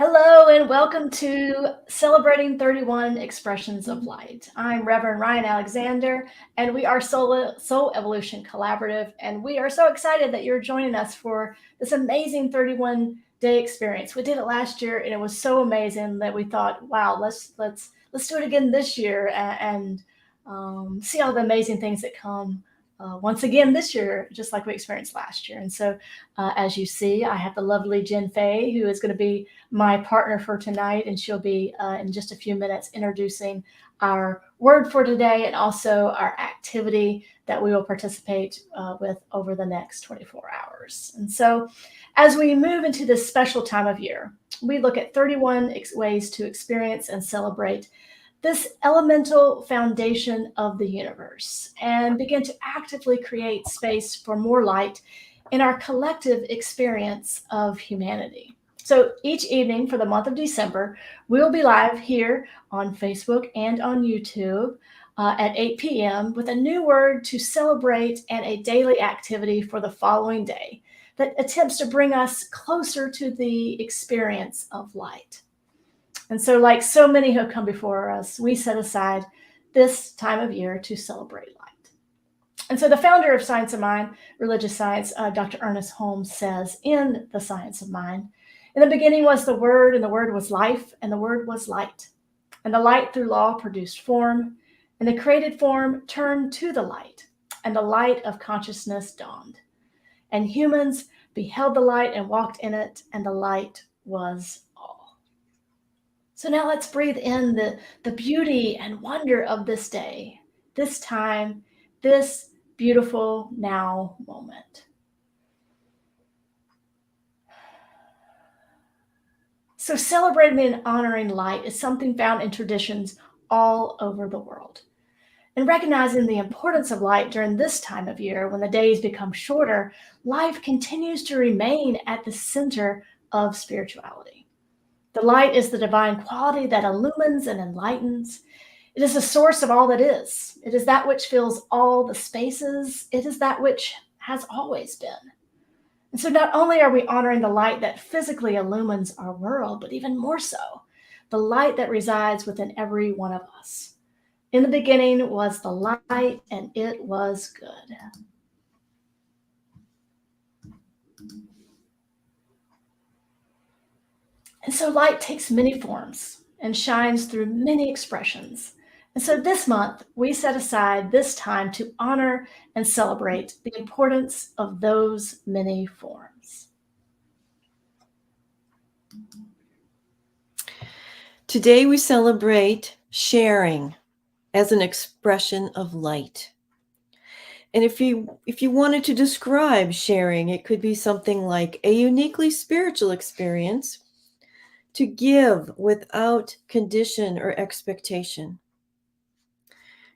Hello and welcome to Celebrating 31 Expressions of Light. I'm Reverend Ryan Alexander, and we are Soul Evolution Collaborative, and we are so excited that you're joining us for this amazing 31-day experience. We did it last year, and it was so amazing that we thought, wow, let's do it again this year and see all the amazing things that come. Once again this year, just like we experienced last year. And so, as you see, I have the lovely Jen Fay, who is going to be my partner for tonight, and she'll be in just a few minutes introducing our word for today and also our activity that we will participate with over the next 24 hours. And so as we move into this special time of year, we look at 31 ways to experience and celebrate this elemental foundation of the universe and begin to actively create space for more light in our collective experience of humanity. So each evening for the month of December, we'll be live here on Facebook and on YouTube at 8 p.m. with a new word to celebrate and a daily activity for the following day that attempts to bring us closer to the experience of light. And so, like so many who have come before us, we set aside this time of year to celebrate light. And so the founder of Science of Mind, religious science, Dr. Ernest Holmes, says in The Science of Mind, in the beginning was the Word, and the Word was life, and the Word was light. And the light through law produced form, and the created form turned to the light, and the light of consciousness dawned. And humans beheld the light and walked in it, and the light was all. So now let's breathe in the beauty and wonder of this day, this time, this beautiful now moment. So celebrating and honoring light is something found in traditions all over the world. And recognizing the importance of light during this time of year, when the days become shorter, life continues to remain at the center of spirituality. The light is the divine quality that illumines and enlightens. It is the source of all that is. It is that which fills all the spaces. It is that which has always been. And so not only are we honoring the light that physically illumines our world, but even more so, the light that resides within every one of us. In the beginning was the light, and it was good. And so light takes many forms and shines through many expressions. And so this month, we set aside this time to honor and celebrate the importance of those many forms. Today we celebrate sharing as an expression of light. And if you wanted to describe sharing, it could be something like a uniquely spiritual experience to give without condition or expectation.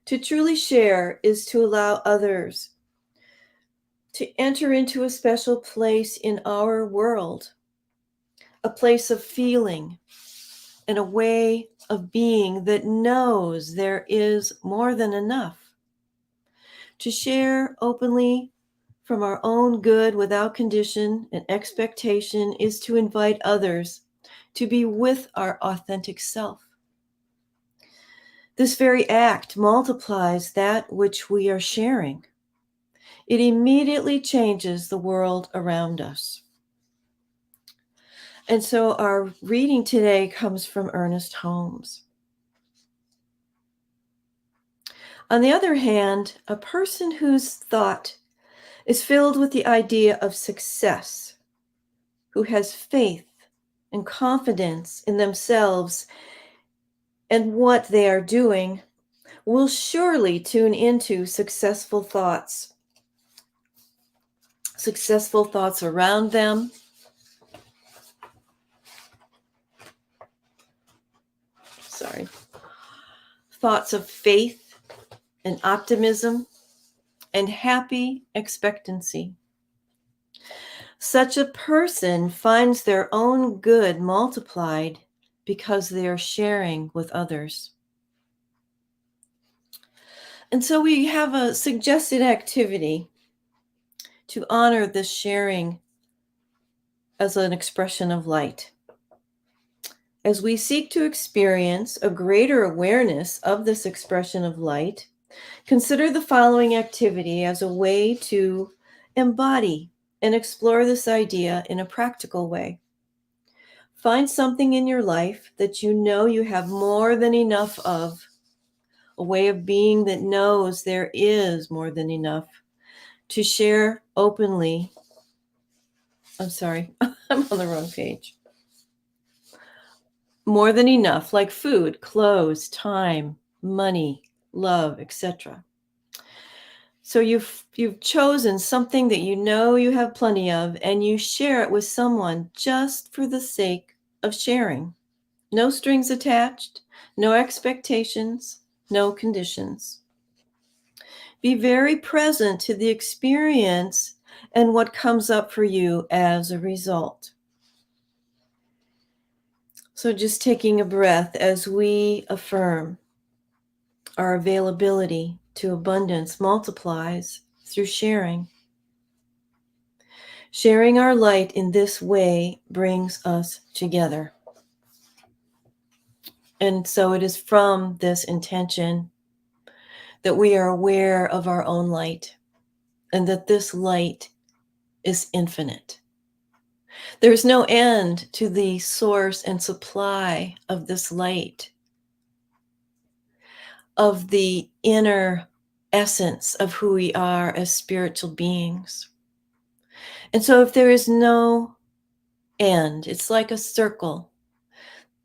To truly share is to allow others to enter into a special place in our world, a place of feeling and a way of being that knows there is more than enough. To share openly from our own good without condition and expectation is to invite others to be with our authentic self. This very act multiplies that which we are sharing. It immediately changes the world around us. And so our reading today comes from Ernest Holmes. On the other hand, a person whose thought is filled with the idea of success, who has faith and confidence in themselves and what they are doing, will surely tune into successful thoughts around them, thoughts of faith and optimism and happy expectancy. Such a person finds their own good multiplied because they are sharing with others. And so we have a suggested activity to honor this sharing as an expression of light. As we seek to experience a greater awareness of this expression of light, consider the following activity as a way to embody and explore this idea in a practical way. Find something in your life that you know you have more than enough of, a way of being that knows there is more than enough to share openly. I'm sorry, I'm on the wrong page. More than enough, like food, clothes, time, money, love, etc. So you've chosen something that you know you have plenty of, and you share it with someone just for the sake of sharing. No strings attached, no expectations, no conditions. Be very present to the experience and what comes up for you as a result. So just taking a breath as we affirm our availability to abundance multiplies through sharing. Sharing our light in this way brings us together. And so it is from this intention that we are aware of our own light and that this light is infinite. There's no end to the source and supply of this light, of the inner essence of who we are as spiritual beings. And so if there is no end, it's like a circle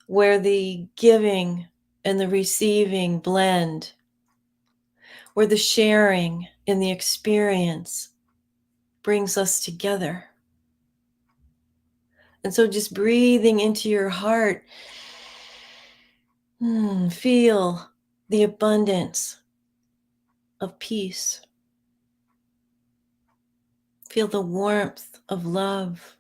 where the giving and the receiving blend, where the sharing and the experience brings us together. And so just breathing into your heart, feel the abundance of peace. Feel the warmth of love.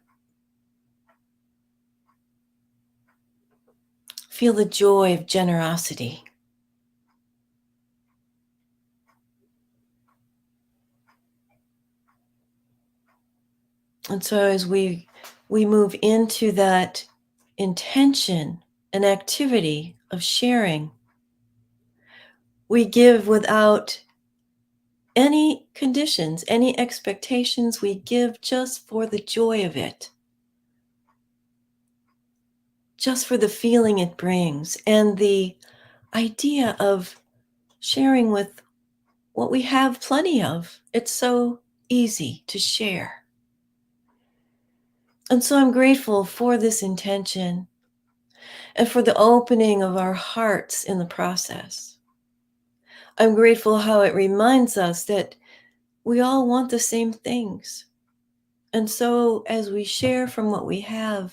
Feel the joy of generosity. And so as we move into that intention and activity of sharing, we give without any conditions, any expectations. We give just for the joy of it, just for the feeling it brings, and the idea of sharing with what we have plenty of. It's so easy to share. And so I'm grateful for this intention and for the opening of our hearts in the process. I'm grateful how it reminds us that we all want the same things. And so as we share from what we have,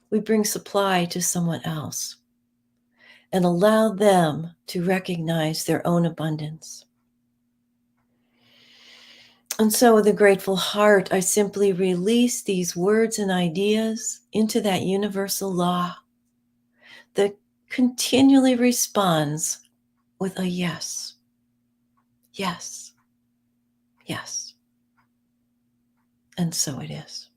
we bring supply to someone else and allow them to recognize their own abundance. And so with a grateful heart, I simply release these words and ideas into that universal law that continually responds with a yes, yes, yes. And so it is.